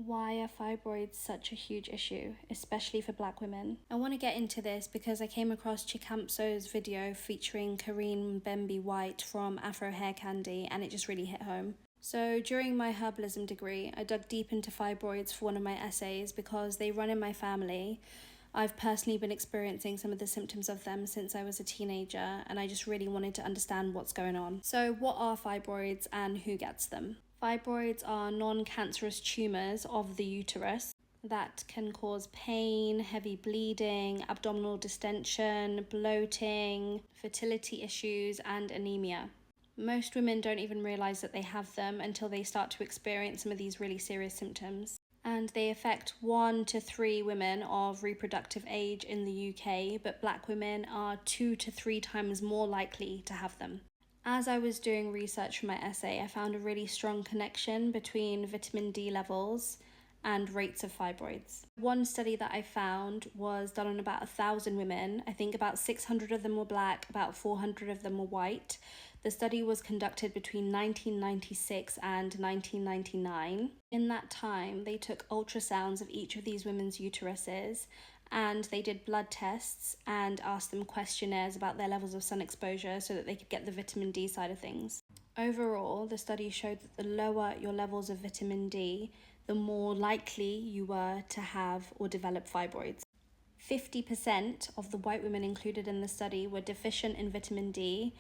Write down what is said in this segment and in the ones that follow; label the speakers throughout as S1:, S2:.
S1: Why are fibroids such a huge issue, especially for Black women? I want to get into this because I came across Chikamso's video featuring Karine Bemby-White from Afro Hair Candy, and it just really hit home. So during my herbalism degree, I dug deep into fibroids for one of my essays because they run in my family. I've personally been experiencing some of the symptoms of them since I was a teenager, and I just really wanted to understand what's going on. So what are fibroids and who gets them? Fibroids are non-cancerous tumours of the uterus that can cause pain, heavy bleeding, abdominal distension, bloating, fertility issues, and anemia. Most women don't even realise that they have them until they start to experience some of these really serious symptoms. And they affect 1 to 3 women of reproductive age in the UK, but Black women are 2 to 3 times more likely to have them. As I was doing research for my essay, I found a really strong connection between vitamin D levels and rates of fibroids. One study that I found was done on about 1,000 women. I think about 600 of them were Black, about 400 of them were white. The study was conducted between 1996 and 1999. In that time, they took ultrasounds of each of these women's uteruses, and they did blood tests and asked them questionnaires about their levels of sun exposure so that they could get the vitamin D side of things. Overall, the study showed that the lower your levels of vitamin D, the more likely you were to have or develop fibroids. 50% of the white women included in the study were deficient in vitamin D,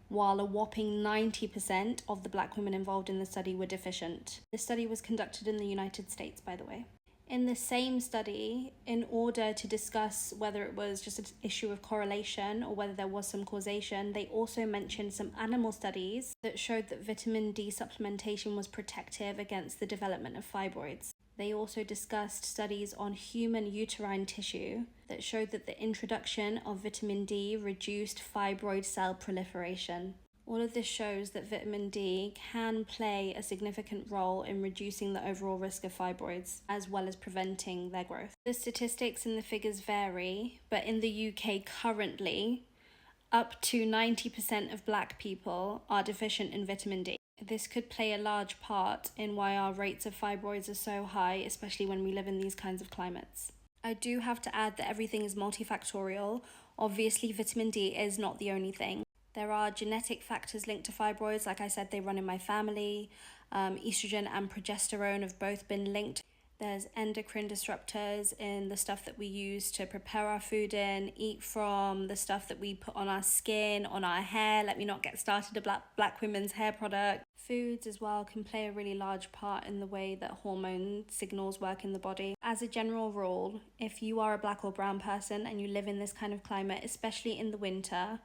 S1: while a whopping 90% of the Black women involved in the study were deficient. The study was conducted in the United States, by the way. In the same study, in order to discuss whether it was just an issue of correlation or whether there was some causation, they also mentioned some animal studies that showed that vitamin D supplementation was protective against the development of fibroids. They also discussed studies on human uterine tissue that showed that the introduction of vitamin D reduced fibroid cell proliferation. All of this shows that vitamin D can play a significant role in reducing the overall risk of fibroids, as well as preventing their growth. The statistics and the figures vary, but in the UK currently, up to 90% of Black people are deficient in vitamin D. This could play a large part in why our rates of fibroids are so high, especially when we live in these kinds of climates. I do have to add that everything is multifactorial. Obviously, vitamin D is not the only thing. There are genetic factors linked to fibroids. Like I said, they run in my family. Estrogen and progesterone have both been linked. There's endocrine disruptors in the stuff that we use to prepare our food in, eat from, the stuff that we put on our skin, on our hair. Let me not get started about Black women's hair product. Foods as well can play a really large part in the way that hormone signals work in the body. As a general rule, if you are a Black or brown person and you live in this kind of climate, especially in the winter,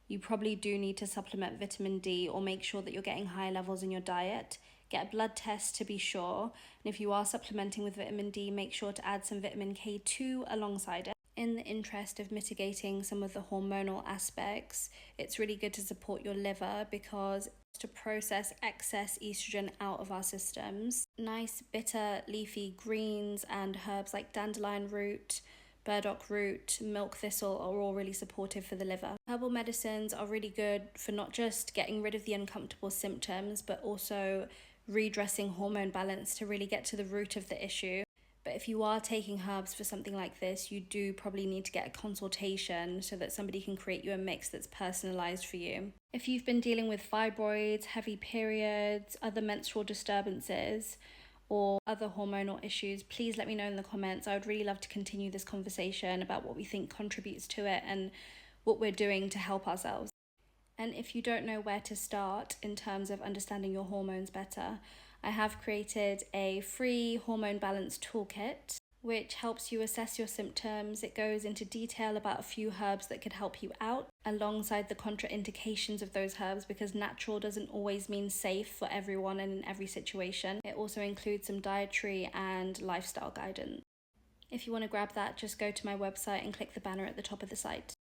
S1: you probably do need to supplement vitamin D or make sure that you're getting high levels in your diet. Get a blood test to be sure. And if you are supplementing with vitamin D, make sure to add some vitamin K2 alongside it. In the interest of mitigating some of the hormonal aspects, it's really good to support your liver because to process excess estrogen out of our systems. Nice bitter leafy greens and herbs like dandelion root, burdock root, milk thistle are all really supportive for the liver. Herbal medicines are really good for not just getting rid of the uncomfortable symptoms, but also redressing hormone balance to really get to the root of the issue. But if you are taking herbs for something like this, you do probably need to get a consultation so that somebody can create you a mix that's personalized for you. If you've been dealing with fibroids, heavy periods, other menstrual disturbances, or other hormonal issues, please let me know in the comments. I would really love to continue this conversation about what we think contributes to it and what we're doing to help ourselves. And if you don't know where to start in terms of understanding your hormones better, I have created a free hormone balance toolkit which helps you assess your symptoms. It goes into detail about a few herbs that could help you out alongside the contraindications of those herbs, because natural doesn't always mean safe for everyone and in every situation. It also includes some dietary and lifestyle guidance. If you want to grab that, just go to my website and click the banner at the top of the site.